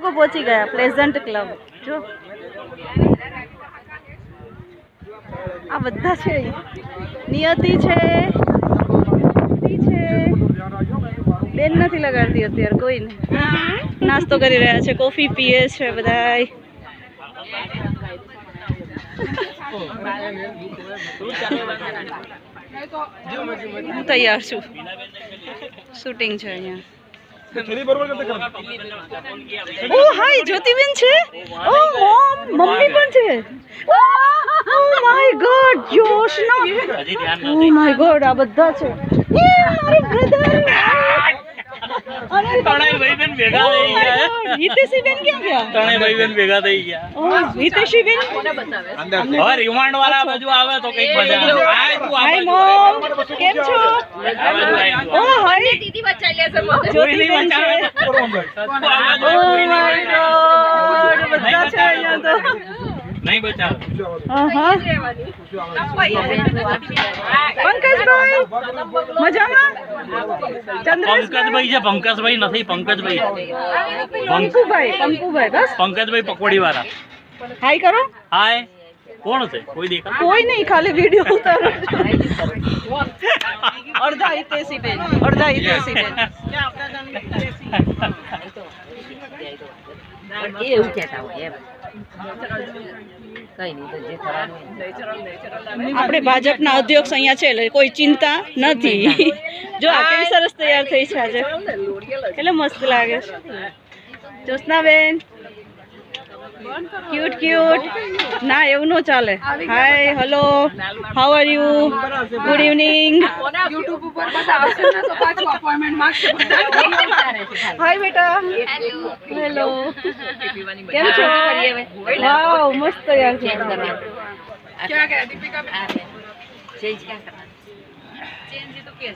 લોકો પહોંચી ગયા પ્લેઝન્ટ ક્લબ. જો આ બધા છે. નિયતિ છે, બેન નથી લગાડતી અત્યારે કોઈને. નાસ્તો કરી રહ્યા છે, કોફી પીએ છે બધાય. હું તૈયાર છું, શૂટિંગ છે અહીંયા. ઓ હાય, જ્યોતિબેન છે. ઓ મોમ, મમ્મી પણ છે. Oh my God, Joshna. Oh my God, આ બધા છે. એ મારો બ્રધર. અરે ત્રણેય ભાઈબેન ભેગા થઈ ગયા. હિતેશીબેન ક્યાં ગયા? ત્રણેય ભાઈબેન ભેગા થઈ ગયા. ઓ હિતેશીબેન હવે રિમાન્ડ વાળા બાજુ આવે તો કઈક મજા આવે. હાય તું આ હાય બાજુ મોમ, કેમ છો? આ બાજુ આવી ઓ હાય દીદી બચાવી લેશે મને. કોઈ નહીં જ્યોતિબેન બચાવે. છે. તું આ બાજુ ઓ કોઈ નહીં માય ગોડ, બધા છે અહીંયા તો. નહીં બચાવે. આહા. પંકજભાઈ મજામાં? ચંદ્રેશભાઈ, પંકજભાઈ છે, પંકજભાઈ નથી, પંકજભાઈ. પંકુભાઈ બસ. પંકજભાઈ પકોડી વાળા. હાય કરો. હાય, કોણ છે? કોઈ દેખા? કોઈ નહીં, ખાલી વિડીયો ઉતારો. અડધા હિતેશીબેન, અડધા હિતેશીબેન. એવું કહેતા હોય એમ. કઈ નહીં તો જે થવાનું આપણે ભાજપના અધ્યક્ષ અહીંયા છે એટલે કોઈ ચિંતા નથી. જો આ કેવી સરસ તૈયાર થઈ છે આજે, એટલે મસ્ત લાગે છે. Jyotsnaben cute cute. ના એવું ન ચાલે. Hi, hello, how are you, good evening. YouTube ઉપર બસ આવશે ને તો પાછું અપોઇન્ટમેન્ટ માંગશે. હાય બેટા, હેલો, કેમ છો? વાવ, મસ્ત તૈયાર છે. क्या क्या दीपिका चेंज क्या करना चेंज तो केस